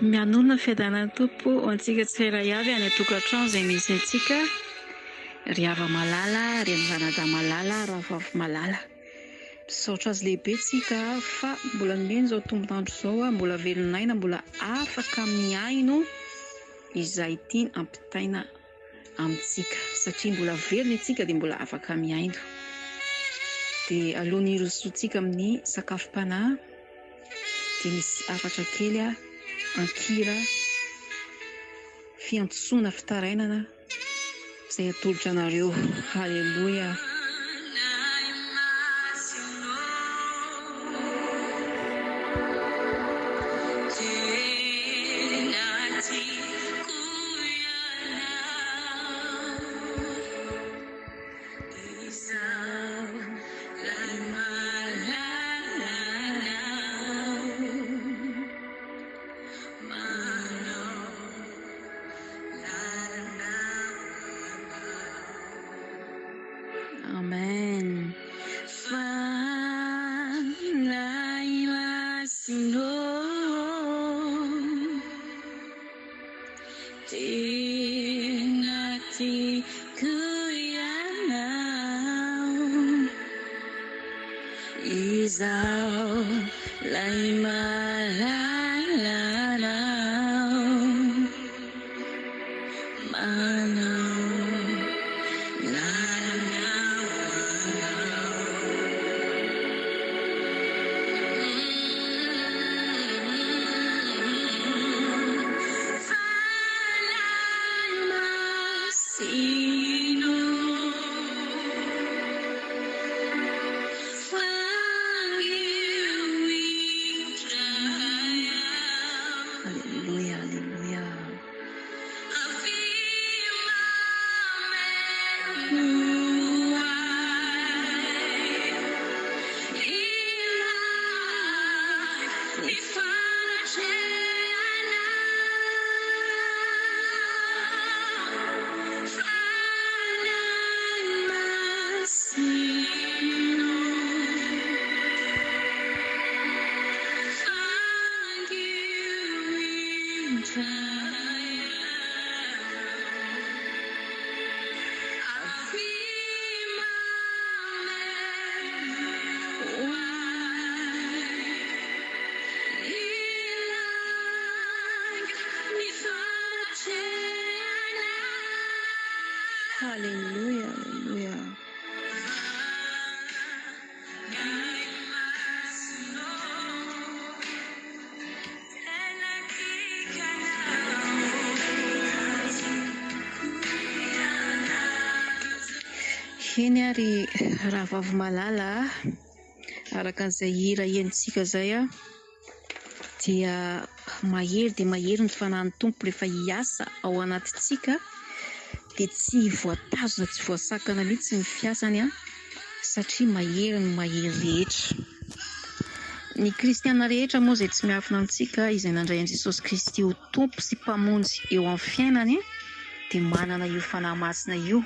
Mianona fiadanana tompo ho antsika tsirairay avy any tokantrano izay misy antsika ry hava malala, ry vanada malala, ravavy malala. Misaotra azy lehibe tsika fa mbola miheno izao tombotandro izao mbola velonaina, mbola afaka miaino izay tiany ampitaina amintsika satria mbola velona itsika dia mbola afaka miaino. Dia alohan'ny hirosotsika amin'ny sakafom-panahy dia misy hafatra kely ankira fiantsoana fitarainana izay atolotra anareo. Halleluja. Amen. Fanahy masino tena tiako ianao, izaho lay mahalala anao, manao Halleluja, halleluja. Eny ary ravavy malala, araka an'izay hira henontsika izay dia mahery dia mahery ny fanahin'ny tompo rehefa hiasa ao anatintsika, dia tsy voatazona, tsy voasakana mihitsy ny fiasany satria mahery ny mahery rehetra. Ny kristiana rehetra moa izay tsy miafina amintsika, izay nandray an'i Jesosy Kristy ho tompo sy mpamonjy eo amin'ny fiainany, dia manana io fanahy masina io.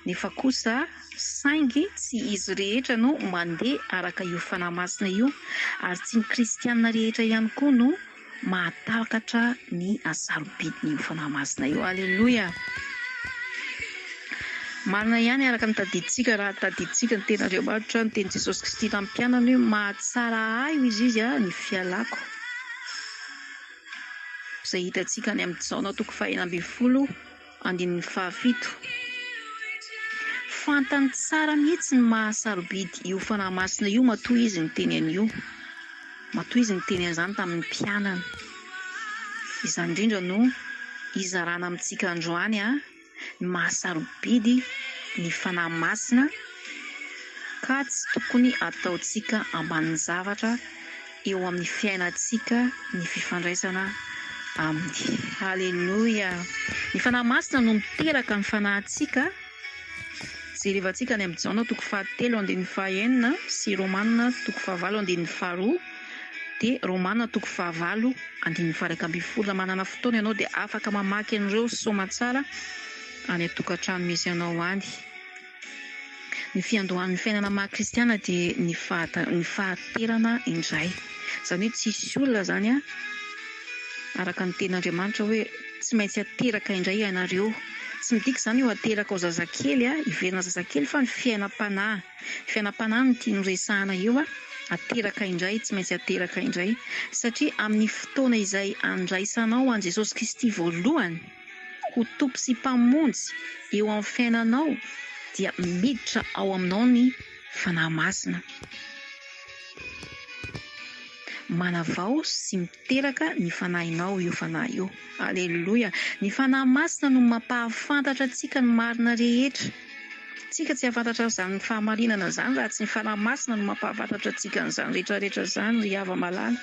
Nefa kosa saingy tsy izy rehetra no mandeha araka io fanahy masina io, ary tsy ny kristiana rehetra ihany koa no mahatakatra ny asarobidin'io fanahy masina io. Halleluja. Marina ihany araka ny tadiditsika, raha tadiditsika ny ten'Andriamanitra, ny teny Jesosy Kristy tamin'ny mpianany hoe mahatsara ahy izy ny fialako, izay hitantsika any amin'ny Jaona 4:17. Fantany tsara mihitsy ny mahasarobidy io fanahy masina io, matoa izy ny teny an'io, matoa izy ny teny an'izany tamin'ny mpianany. Izany indrindra no izarana amintsika androany ny mahasarobidy ny fanahy masina, ka tsy tokony ataontsika ambanin'ny zavatra eo amin'ny fiainantsika ny fifandraisana aminy. Halleluja. Ny fanahy masina no miteraka ny fanahintsika. Jerevantsika any amin'ny Jaona 7:1 sy Romanina 5:2, dia Romanina 5:9. Manana fotoana ianao dia afaka mamaky an'ireo somatsara any atokantrano misy anao any. Ny fiandohan'ny fiainana maha-kristiana dia ny fahaterana indray. Izany hoe tsisy olona zany araka ny ten'Andriamanitra hoe tsy maintsy ateraka indray ianareo. Tsy midika izany io ateraka ao zazakely iverina zazakely fa ny fiainam-panahy no tiany resahana io ateraka indray, tsy maintsy ateraka indray, satria amin'ny fotoana izay andraisanao an Jesosy Kristy voalohany ho tompo sy mpamonjy eo amin'ny fiainanao dia miditra ao aminao ny fanahy masina. Manavao sy miteraka ny fanahinao io fanahy io. Aleloia. Ny fanahy masina no mampahafantatra antsika ny marina rehetra. Tsika tsy hafantatra izany fahamarinana izany raha tsy ny fanahy masina no mampahafantatra antsika n'izany rehetrarehetra izany ry hava malala.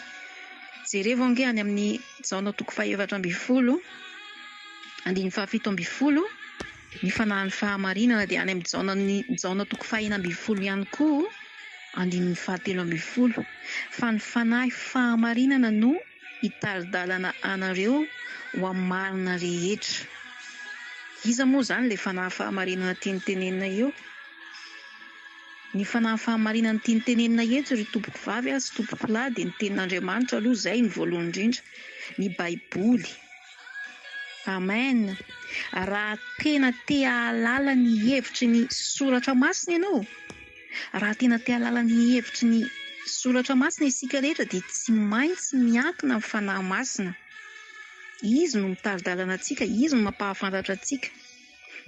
Jereva ange any amin'ny Jaona toko 7:20, andiny 7:20, ny fanahin'ny fahamarinana dia any amin'ny Jaona toko 9:20 ihany koa, andiny 7:30. Fa ny fanahy fahamarinana no hitaridalana anareo ho amin'ny marina rehetra. Iza moa zany le fanahy fahamarinana tianitenenina io? Ny fanahy fahamarinana tianitenenina eto ry tompoko vavy sy tompoko lahy dia ny tenin'Andriamanitra aloha, izay ny voalohany indrindra, ny Baiboly. Amen. Raha tena te hahalala ny hevitry ny soratra masina ianao, raha tena te hahalala ny hevitry ny soratra masina isika rehetra dia tsy maintsy miankina amin'ny fanahy masina. Izy no mitaridalana antsika, izy no mampahafantatra antsika.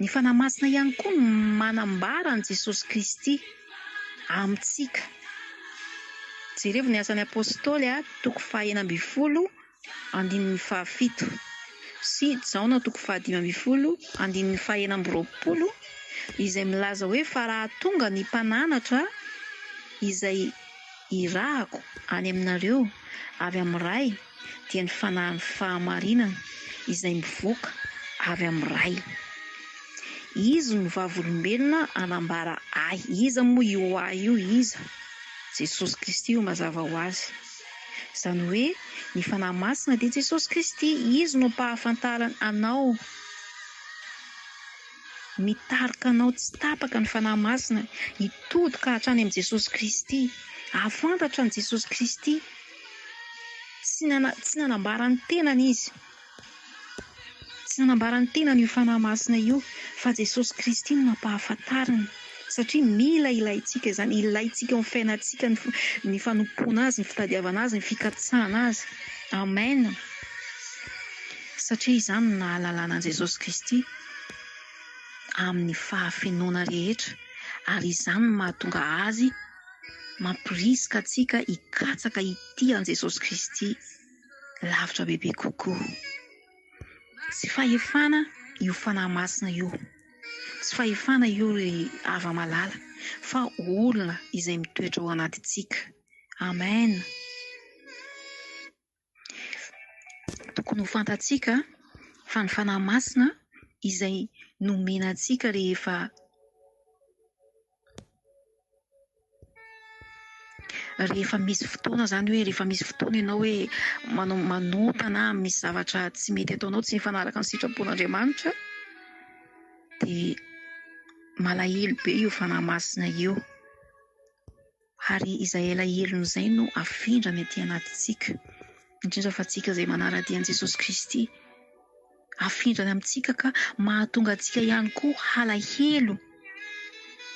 Ny fanahy masina ihany koa no manambara an Jesosy Kristy amintsika. Jereva ny asan'ny apôstôly toko 9:20, andiny 7, sy Jaona toko 10:20, andiny 9:20, izay milaza hoe fa raha tonga ny mpananatra izay irahako any aminareo avy amin'ny ray dia ny fanahin'ny fahamarinana izay mivoaka avy amin'ny ray. Izy no vavolombelona anambara ahy. Iza moa io ahy io? Iza? Jesosy Kristy io mazava ho azy. Izany hoe ny fanahy masina dia Jesosy Kristy. Izy no mpahafantarana anao, mitarika anao tsy tapaka ny fanahy masina, hitodika hatrany amin'ny Jesosy Kristy, ahafantatra ny Jesosy Kristy. Tsy nanambara ny tenany izy, tsy nanambara ny tenany io fanahy masina io, fa Jesosy Kristy no mampahafantarana, satria mila ilaitsika izany, ilaitsika amin'ny fiainantsika ny fanompoana azy, ny fitadiavana azy, ny fikatsahana azy. Amen. Satria izany no nahalalana an'i Jesosy Kristy amin'ny fahafenoana rehetra, ary izany no mahatonga azy mampirisika antsika hikatsaka ity an'i Jesosy Kristy lavitra bebe kokoa. Tsy fahefana io fanahy masina io, tsy fahefana io ry hava malala, fa olona izay mitoetra ao anatintsika. Amen. Tokony ho fantatsika fa ny fanahy masina izay nomena antsika rehefa misy fotoana zany, hoe rehefa misy fotoana ianao hoe manotana, misy zavatra tsy mety ataonao, tsy mifanaraka ny sitrapon'Andriamanitra, dia malahelo be io fanahy masina io, ary izay elahelony izay no afindrany aty anatintsika, indrindra fa tsika izay manara-dia an'i Jesosy Kristy, afindrany amintsika ka mahatonga antsika ihany koa halahelo,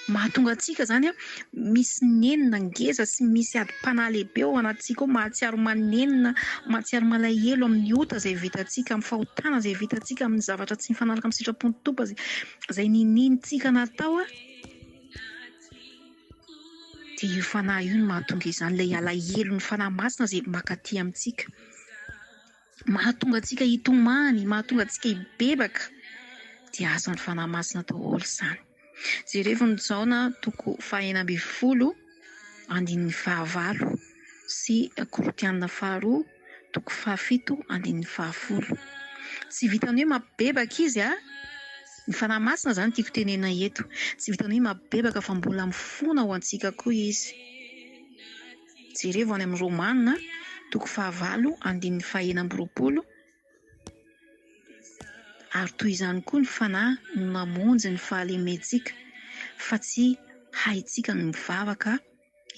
mahatonga antsika zany misy nenina ngeza sy misy adi-panahy lehibe ao anatintsika ao, mahatsiaro manenina, mahatsiaro malahelo amin'ny ota izay vitantsika, amin'ny fahotana izay vitantsika, amin'ny zavatra tsy mifanaraka amin'ny sitrapon'ny Tompo izay ninintsika natao dia io fanahy io no mahatonga izany, ilay alahelo ny fanahy masina izay makaty amintsika, mahatonga antsika hitomany, mahatonga antsika hibebaka, dia asan'ny fanahy masina daholo izany. Jereva ny Jaona toko 9:20, andiny 9, sy Korotianina 2 toko 7, andiny 10. Tsy vitany hoe mampibebaka izy ny fanahy masina zany tiako tenena eto, tsy vitany hoe mampibebaka fa mbola mifona ho antsika koa izy. Jereva any amin'ny Romanina toko 9, andiny 9:20, ary toy izany koa ny fanahy no namonjy ny fahalementsika, fa tsy haitsika ny mivavaka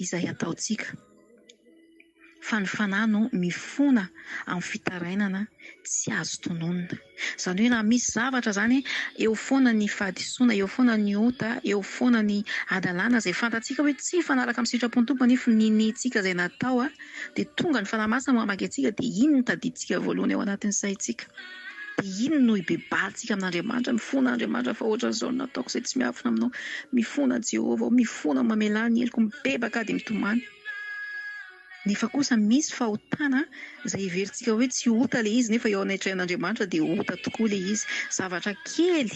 izay ataontsika. fa ny fanahy no mifona amin'ny fitarainana tsy azo tononona. Izany hoe raha misy zavatra zany eo foana ny fahadisoana, eo foana ny ota, eo foana ny adalàna izay fantatsika hoe tsy mifanaraka amin'ny sitrapon'ny tompony nefa ninitsika izay natao dia tonga ny fanahy masina mamaky antsika dia iny no tadiditsika voalohany ao anatin'ny saintsika. Dia iny no ibebahantsika amin'Andriamanitra, mifona Andriamanitra fa ohatran'izao nataoko izay tsy miafina aminao, mifona Jehovah, mifona mamelà ny heliko, mibebaka dia mitomany. Nefa kosa misy fahotana izay heverintsika hoe tsy ota ilay izy nefa eo anatrehan'Andriamanitra dia ota tokoa ilay izy. Zavatra kely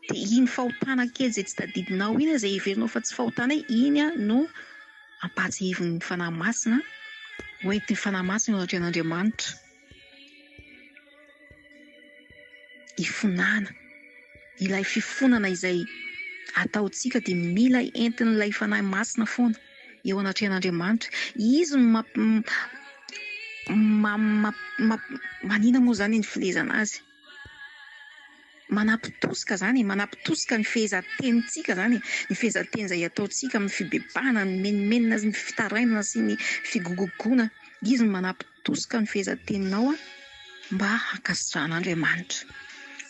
dia iny fahotana kely izay tsy tadidinao iny izay heverinao fa tsy fahotana iny no ampatsahivon'ny fanahy masina, hoentin'ny fanahy masina eo anatrehan'Andriamanitra. Ifonana, ilay fifonana izay ataontsika dia mila entin'ilay fanahy masina foana eo anatrehan'Andriamanitra. Izy manina moa zany ny filezana azy, manapitosika zany, manapitosika ny fehezan-tenitsika zany, ny fehezan-teny izay ataontsika amin'ny fibebahana, ny menimenina, ny fitarainana sy ny figogogoana. Izy manapitosika ny fehezan-teninao mba hankasitrahan'Andriamanitra.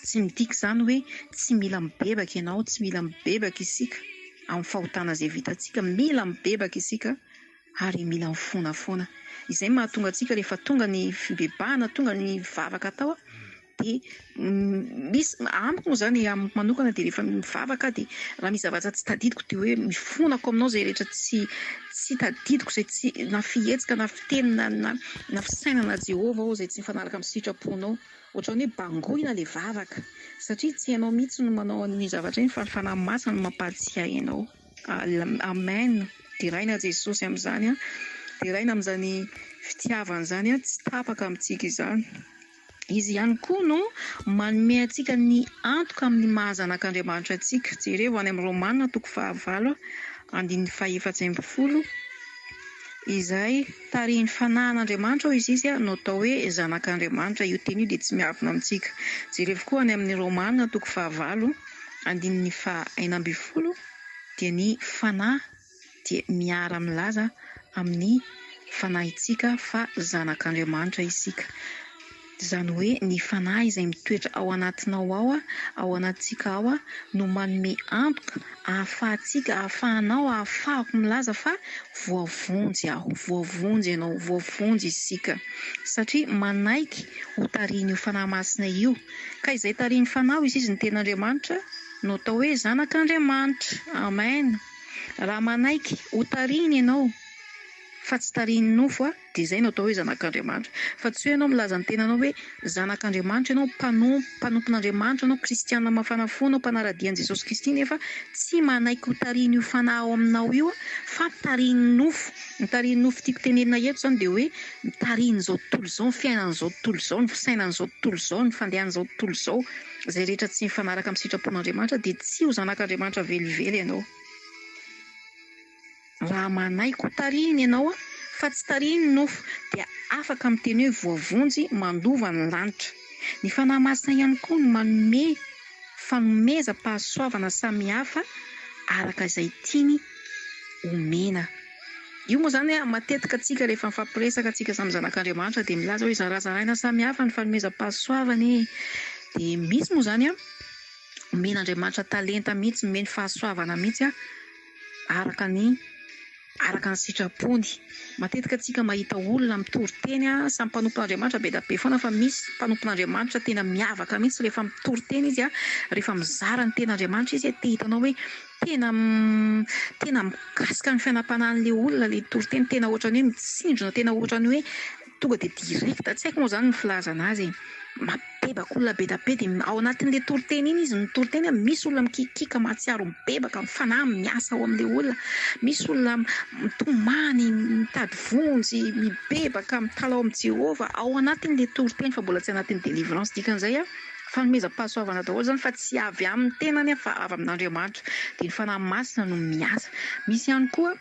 Tsy midika izany hoe tsy mila mibebaka ianao, tsy mila mibebaka isika amin'ny fahotana izay vitantsika, mila mibebaka isika ary mila mifona foana. Izay mahatonga antsika rehefa tonga ny fibebahana, tonga ny vavaka tao dia misy amiko moa zany, amiko manokana dia rehefa mivavaka dia raha misy zavatra tsy tadidiko dia hoe mifonako aminao izay rehetra tsy tadidiko, izay tsy na fihetsika na fitenina na fisainana Jehovah ao izay tsy mifanaraka amin'ny sitraponao. Ohatran'ny hoe bangoina ilay vavaka satria tsy hainao mihitsy no manao ny zavatra iny fa ny fanahy masina no mampatsiahy ianao. Amen. Dia raina Jesosy amin'izany, dia raina amin'izany fitiavana izany tsy tapaka amintsika izany. Izy ihany koa no manome antsika ny antoka amin'ny mahazanak'Andriamanitra antsika. Jereo any amin'ny Romanina 9:14 izay tarihin'ny fanahin'Andriamanitra izy no atao hoe zanak'Andriamanitra. Io teny io dia tsy miavona amintsika. Jereo koa any amin'ny Romanina 9:14 dia ny fanahy dia miara-milaza amin'ny fanahitsika fa zanak'Andriamanitra isika. Izany hoe ny fanahy izay mitoetra ao anatinao ao anatsika ao no manome antoka ahafahanao, ahafahako milaza fa voavonjy aho, voavonjy ianao, voavonjy isika. Satria manaiky ho tarihin'io fanahy masina io. Ka izay tarihin'ny fanahy izy ny ten'Andriamanitra no atao hoe zanak'Andriamanitra. Amen. Raha manaiky ho tarihiny ianao fa tsy tarihiny nofo dia izay no atao hoe zanak'Andriamanitra. Fa tsy hoe ianao milaza ny tenanao hoe zanak'Andriamanitra ianao, mpanompon'Andriamanitra ianao, kristianina mafana fo ianao, mpanaradian'i Jesosy Kristy, nefa tsy manaiky ho tarihiny io fanahy ao aminao io fa tarihiny nofo. Ny tarihiny nofo tiako tenenina eto izany dia hoe tarihin'izao tontolo izao, ny fiainan'izao tontolo izao, ny fisainan'izao tontolo izao, ny fandehan'izao tontolo izao, izay rehetra tsy mifanaraka amin'ny sitrapon'Andriamanitra dia tsy ho zanak'Andriamanitra velively ianao. Raha manaiky ho tarihiny ianao fa tsy tarihiny nofo dia afaka miteny hoe voavonjy mandova ny lanitra. Ny fanahy masina ihany koa no manome fanomezam-pahasoavana samihafa araka izay tiany omena. Io moa zany matetika antsika rehefa mifampiresaka antsika samy zanak'Andriamanitra dia milaza hoe zarazaraina samihafa ny fanomezam-pahasoavana. Dia misy moa zany omen'Andriamanitra talenta mihitsy, omeny fahasoavana mihitsy araka ny sitrapony. Matetika antsika mahita olona mitory teny samy mpanompon'Andriamanitra be da be foana, fa misy mpanompon'Andriamanitra tena miavaka mihitsy rehefa mitory teny izy rehefa mizara ny ten'Andriamanitra izy dia hitanao hoe tena mikasika ny fiainam-panahin'ilay olona ilay tory teny, tena ohatran'ny hoe mitsindrona, tena ohatran'ny hoe tonga dia direkta, tsy haiko moa zany ny filazana azy, mabebaka olona be da be. Dia ao anatin'ilay toriteny iny izy mitory teny, misy olona mikikika mahatsiaro mibebaka, mifanahy miasa ao amin'ilay olona, misy olona mitomany, mitady vonjy, mibebaka, mitalao amin'ny Jehovah ao anatin'ilay toriteny, fa mbola tsy anatin'ny délivrance. Dikan'izay fanomezam-pahasoavana daholo zany fa tsy avy amin'ny tenany fa avy amin'Andriamanitra. Dia ny fanahy masina no miasa. Misy ihany koa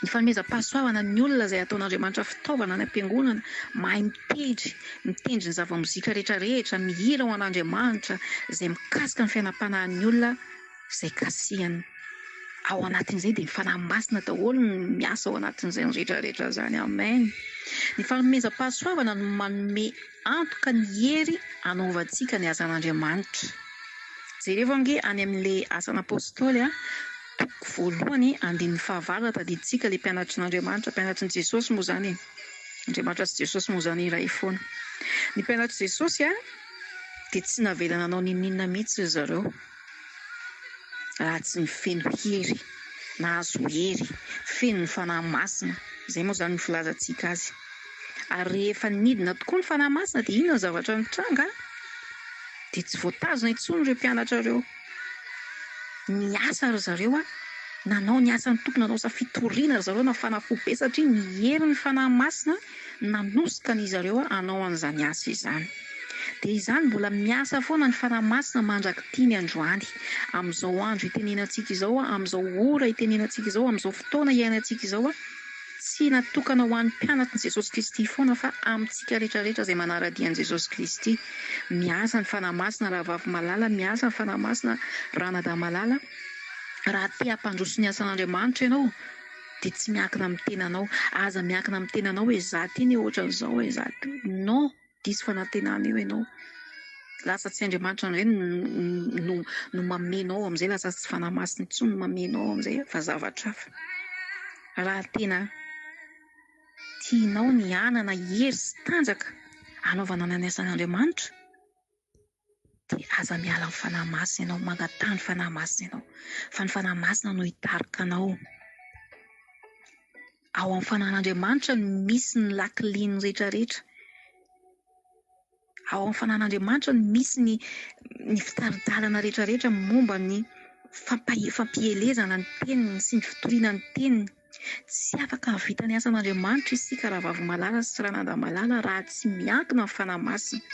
ny fanomezam-pahasoavana ny olona izay ataon'Andriamanitra fitaovana any am-piangonana, mahay mitendry ny zava-mozika rehetrarehetra, mihira ho an'Andriamanitra, izay mikasika ny fiainam-panahin'ny olona izay kasihany. ao anatin'izay dia mifanahy masina daholo miasa ao anatin'izay ny rehetrarehetra zany. Amen. Ny fanomezam-pahasoavana no manome antoka ny hery anaovantsika ny asan'Andriamanitra. Jereo ange any amin'ilay asan'ny apôstôly toko voalohany andin'ny fahavalo tadiditsika ilay mpianatry n'Andriamanitra, mpianatry ny Jesosy moa zany. Andriamanitra sy Jesosy moa zany iray foana. Ny mpianatry Jesosy dia tsy navelana nanao ninina mihitsy zareo raha tsy ny feno hery, nahazo hery, feno ny fanahy masina. Izay moa zany ny filazantsika azy. Ary rehefa nidina tokoa ny fanahy masina dia inona ny zavatra mitranga dia tsy voatazona intsony ireo mpianatra ireo. Niasa ry zareo nanao ny asan'ny tompony, nanao safitoriana ry zareo, nafanafo be satria ny herin'ny fanahy masina nanosika ny zareo hanao an'izany asa izany. Dia izany mbola miasa foana ny fanahy masina mandrakitiny androany. Amin'izao andro itenenantsika izao, amin'izao ora itenenantsika izao, amin'izao fotoana iainantsika izao, tsy natokana ho an'ny mpianatry Jesosy Kristy foana fa amintsika rehetrarehetra izay manara-dian'i Jesosy Kristy. Miasa ny fanahy masina rahavavy malala, miasa ny fanahy masina ranadahy malala. Raha te hampandroso ny asan'Andriamanitra ianao dia tsy miankina amin'ny tenanao. Aza miankina amin'ny tenanao hoe za ty ny ohatran'izao, hoe za ty. Non, diso fanantenana io ianao. Lasa tsy Andriamanitra indray no mamenao amin'izay, lasa tsy fanahy masina intsony no mamenao amin'izay fa zavatra hafa. Raha tena tianao ny anana hery sy tanjaka anaovana ny asan'Andriamanitra dia aza miala amin'ny fanahy masina ianao, mangatany ny fanahy masina ianao, fa ny fanahy masina no hitarika anao. Ao amin'ny fanan'Andriamanitra no misy ny lakiliny rehetrarehetra. Ao amin'ny fanan'Andriamanitra no misy ny fitaridalana rehetrarehetra momba ny fampielezana ny teniny sy ny fitoriana ny teniny. Tsy afaka havita ny asan'Andriamanitra isika rahavavy malala sy ranadahy malala raha tsy miankina amin'ny fanahy masina.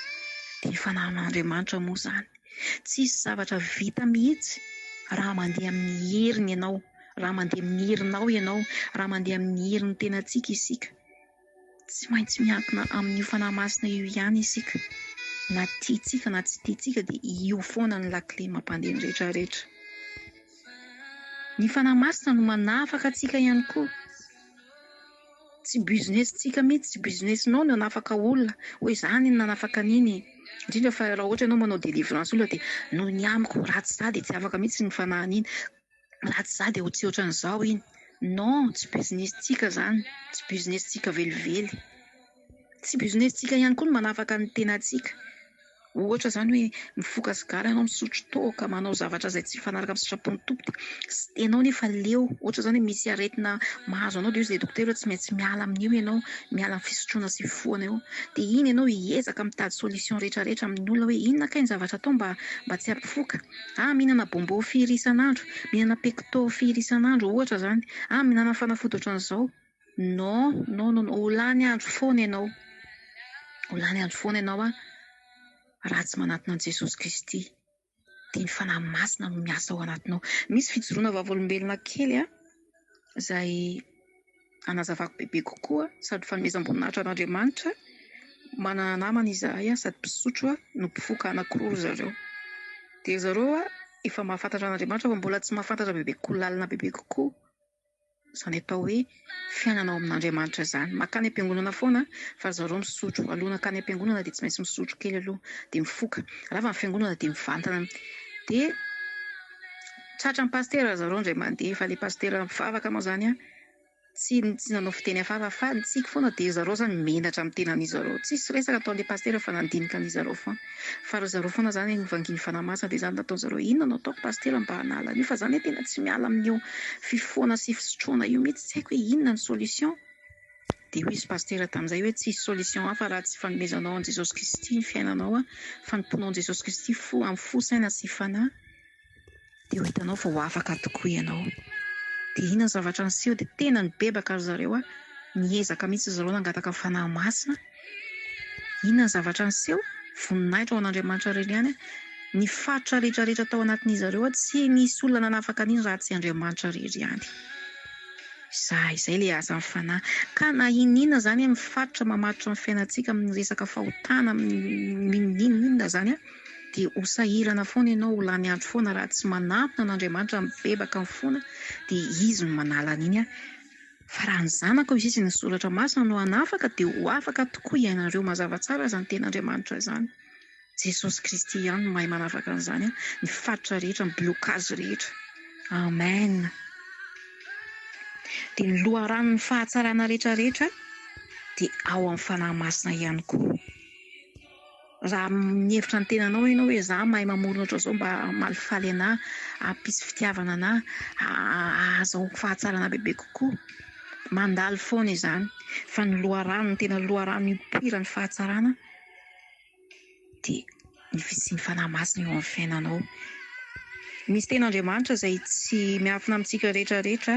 Dia ny fanan'Andriamanitra moa zany tsisy zavatra vita mihitsy raha mandeha amin'ny heriny ianao, raha mandeha amin'ny herinao ianao, raha mandeha amin'ny herin'ny tenantsika isika. Tsy maintsy miankina amin'io fanahy masina io ihany isika. Na tiantsika na tsy tiantsika dia io foana ny lakile mampandeha ny rehetrarehetra. Ny fanahy masina no manafaka antsika ihany koa. Tsy businessintsika mihitsy, tsy businessinao no nanafaka olona hoe izany no nanafaka an'iny. Indrindra fa raha ohatra ianao manao délivrance olona dia no ny amiko ratsy za dia tsy afaka mihitsy ny fanahy an'iny, ratsy za dia tsy ohatran'izao iny. Non, tsy businessintsika zany, tsy businessintsika velively. Tsy businessintsika ihany koa no manafaka ny tenantsika. Ohatra zany hoe mifoka sigara ianao, misotro toaka, manao zavatra izay tsy mifanaraka amin'ny sitrapon'ny tompo, dia ianao nefa leo. Ohatra zany hoe misy aretina mahazo anao dia io izay dokotera tsy maintsy miala amin'io ianao, miala amin'ny fisotroana sy fifohana io. Dia iny ianao hiezaka mitady solution rehetrarehetra amin'ny olona hoe inona kay ny zavatra atao mba tsy hampifoka. Mihinana bonbon firy isan'andro, mihinana pecto firy isan'andro ohatra zany. Mihinana fanafody ohatran'izao. Non, non, non, ho lany andro foana ianao. Ho lany andro foana ianao raha tsy manantona an'i Jesosy Kristy. Dia ny fanahy masina no miasa ao anatinao. Misy fijoroana vavolombelona kely izay anazavako bebe kokoa sady fanomezam-boninahitra an'Andriamanitra. Manana namana izahay sady mpisotro no mpifoka anankiroa zareo. Dia zareo efa mahafantatra an'Andriamanitra fa mbola tsy mahafantatra bebe kokoa, lalina bebe kokoa. Izany atao hoe fiainana ao amin'Andriamanitra zany. Makany am-piangonana foana fa zareo misotro. Alohana akany am-piangonana dia tsy maintsy misotro kely aloha dia mifoka. Raha avy am-fiangonana dia mivantana. Dia tratra ny pastera zareo indray mandeha, fa ilay pastera mivavaka moa zany tsy nanao fiteny hafahafa fa nitsika foana dia zareo zany menatra amin'ny tenan'izy zareo. Tsisy resaka ataon'ilay pastera fa nandinika an'izy zareo foana. Fa ry zareo foana zany nivangiany fanahy masina dia zany nataony zareo inona no ataoko pastera mba hanala an'io, fa zany tena tsy miala amin'io fifohana sy fisotroana io mihitsy, tsy haiko hoe inona ny solution. Dia hoy izy pastera tamin'izay hoe tsisy solution hafa raha tsy fanomezanao an'i Jesosy Kristy ny fiainanao, fa ny ponao an'i Jesosy Kristy amin'ny fo, saina sy fanahy, dia ho hitanao fa ho afaka tokoa ianao. Dia inona ny zavatra niseho dia tena nibebaka ry zareo niezaka mihitsy zareo nangataka fanahy masina. Inona ny zavatra niseho? Voninahitra ao an'Andriamanitra irery ihany. Ny fatotra rehetrarehetra tao anatin'izy zareo tsy nisy olona nanafaka an'iny raha tsy Andriamanitra irery ihany. Izay ilay azan'ny fanahy. Ka na inona zany mifatotra mamatotra ny fiainantsika amin'ny resaka fahotana, inona zany dia ho sahirana foana ianao ho lany andro foana raha tsy manantona an'Andriamanitra mibebaka ny foana dia izy no manala an'iny a. Fa raha ny zanaka izy ny soratra masina no hanafaka dia ho afaka tokoa iainareo mazava tsara izany ten'Andriamanitra izany. Jesosy Kristy ihany no mahay manafaka an'izany a, ny fatotra rehetra, ny blokazy rehetra. Amen. Dia ny loharanon'ny fahatsarana rehetrarehetra dia ao amin'ny fanahy masina ihany koa. Raha mihevitra ny tenanao ianao hoe za mahay mamorona ohatr'izao mba malifaly anahy, hampisy fitiavana anahy, ahazoako fahatsarana bebe kokoa, mandalo foana izany. Fa ny loharano, ny tena loharano mipira ny fahatsarana dia ny fisian'ny fanahy masina eo amin'ny fiainanao. Misy ten'Andriamanitra izay tsy miafina amintsika rehetrarehetra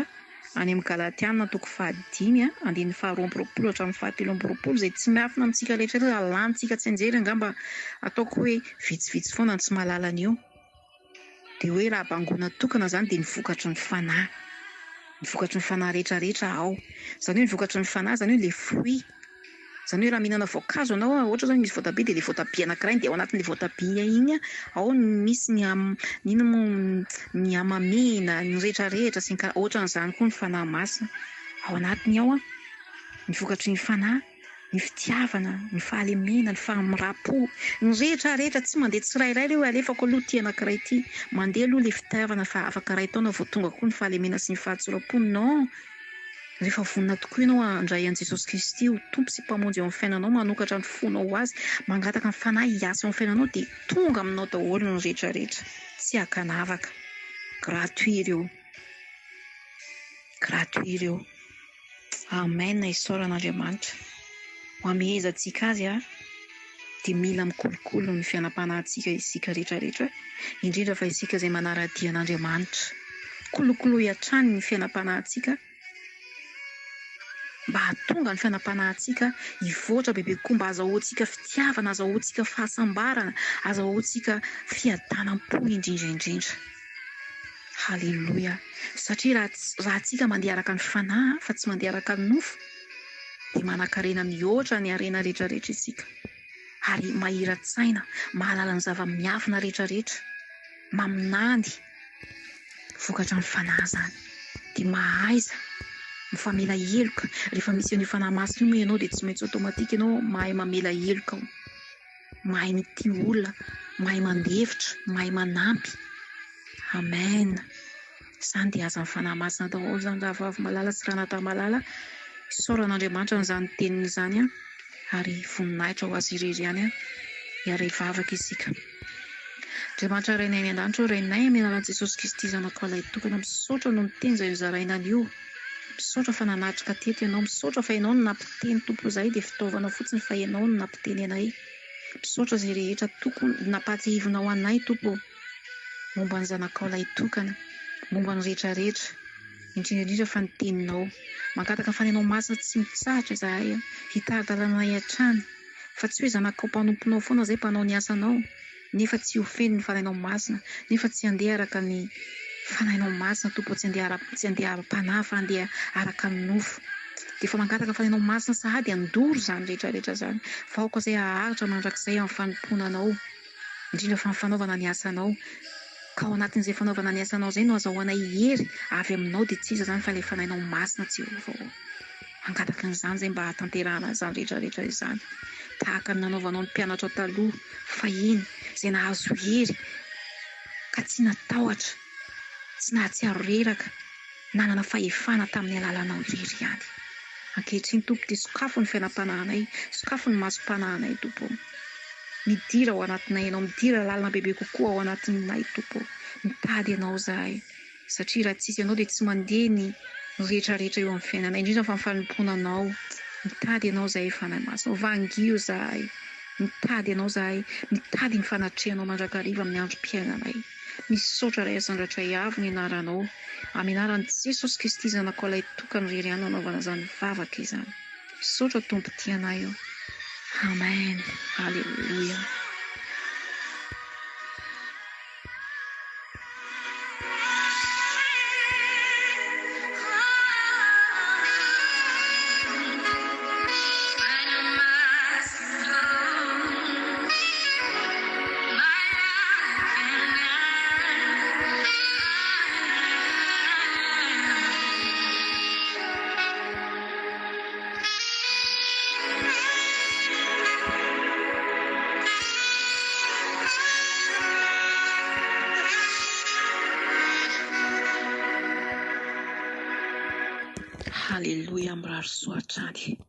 any amin'ny Galatiana 5:5 andininy 2 hatramin'ny 7 izay tsy miafina amintsika rehetrarehetra, alantsika tsy anjery angamba ataoko hoe vitsivitsy foana ny tsy mahalala an'io. Dia hoe raha bangona tokana izany dia ny vokatry ny fanahy. Ny vokatry ny fanahy rehetrarehetra ao. Izany hoe ny vokatry ny fanahy izany hoe ilay fruit. Izany hoe raha mihinana voankazo ianao, ohatra zao misy voatabia dia ilay voatabia anankiray dia ao anatin'ilay voatabia iny ao misy ny hamamena, ny rehetrarehetra sy ny ohatran'izany koa ny fanahy masina. Ao anatiny ao ny vokatry ny fanahy, ny fitiavana, ny fahalemena, ny fahamirapo, ny rehetrarehetra tsy mandeha tsirairay hoe alefako aloha ity anankiray ity, mandeha aloha ilay fitiavana fa afaka ray taona vao tonga koa ny fahalemena sy ny fahatsorapò. Non, rehefa vonona tokoa ianao handray an'i Jesosy Kristy ho tompo sy mpamonjy eo amin'ny fiainanao, manokatra ny fonao ho azy, mangataka ny fanahy hiasa eo amin'ny fiainanao dia tonga aminao daholo ny rehetrarehetra, tsy hakanavaka. Gratuit ireo. Gratuit ireo. Amen. Isaoran'Andriamanitra. Ho amehezantsika azy dia mila mikolokolo ny fiainam-panahintsika isika rehetrarehetra, indrindra fa isika izay manara-dia an'Andriamanitra. Kolokolo hatrany ny fiainam-panahintsika mba hahatonga ny fiainam-panahintsika hivoatra bebe koa, mba azahoantsika fitiavana, azahoantsika fahasambarana, azahoantsika fiadanam-po indrindra. Halleluja. Satria raha antsika mandeha araka ny fanahy fa tsy mandeha araka ny nofo dia manan-karena mihoatra ny harena rehetrarehetra isika, ary mahiran-tsaina, mahalala ny zava-miafina rehetrarehetra, maminany vokatra ny fanahy izany. Dia mahaiza mifamela heloka. Rehefa misy an'io fanahy masina io moa ianao dia tsy maintsy automatika ianao mahay mamela heloka, mahay mitia olona, mahay mandefitra, mahay manampy. Amen. Izany dia aza ny fanahy masina daholo izany raha vavy malala sy raha natahy malala. Isaoran'Andriamanitra n'izany teniny izany ary voninahitra ho azy irery ihany hiara hivavaka isika. Andriamanitra rainay ny an-danitra, rainay amin'ny alalan'i Jesosy Kristy zanakao ilay tokana, misaotra no miteny izay hozaraina an'io. Misaotra fa nanatrika teto ianao, misaotra fa ianao no nampiteny Tompo izahay dia fitaovana fotsiny fa ianao no nampiteny anay. Misaotra izay rehetra tokony nampatihivina ho anay Tompo, momba ny zanakao ilay tokana, momba ny rehetrarehetra, indrindra fa ny teninao. Mangataka ny fanahinao masina tsy mitsahatra izahay, hitaradalanay hatrany, fa tsy hoe zanakao mpanomponao foana izay mpanao ny asanao, nefa tsy ho feno ny fanahinao masina, nefa tsy handeha araka ny fanahinao masina Tompo, tsy handeha ara-panahy fa handeha araka ny nofo. Dia fa mangataka ny fanahinao masina sahady handoro izany rehetrarehetra izany, fa aoka izay haharitra mandrakizay amin'ny fanomponanao, indrindra fa ny fanaovana ny asanao. Ka ao anatin'izay fanaovana ny asanao izay no azahoanay hery avy aminao, dia tsy iza izany fa ilay fanahinao masina Jehovah. Mangataka an'izany izay mba hahatanterahana izany rehetrarehetra izany, tahaka ny nanaovanao ny mpianatra taloha fahiny izay nahazo hery ka tsy natahotra, tsy nahatsiaro reraka, nanana fahefana tamin'ny alalanao irery ihany. Ankehitriny Tompo dia sokafo ny fiainam-panahinay, sokafo ny masom-panahinay Tompo. Midira ao anatinay ianao, midira lalina bebe kokoa ao anatinay Tompo. Mitady ianao izahay, satria raha tsisy ianao dia tsy mandeha ny rehetrarehetra eo amin'ny fiainanay, indrindra fa ny fanomponanao. Mitady ianao izahay fanahy masina, vangio izahay, mitady ianao izahay, mitady ny fanatrehanao mandrakariva amin'ny androm-piainanay. Misaotra ray asan-dratray avy ny anaranao, amin'ny anaran'i Jesosy Kristy zanakao ilay tokana irery ihany nanaovana izany vavaka izany. Misaotra Tompo tianay eo. Amen. Halleluja. Haleloia, mirary soa hatrany.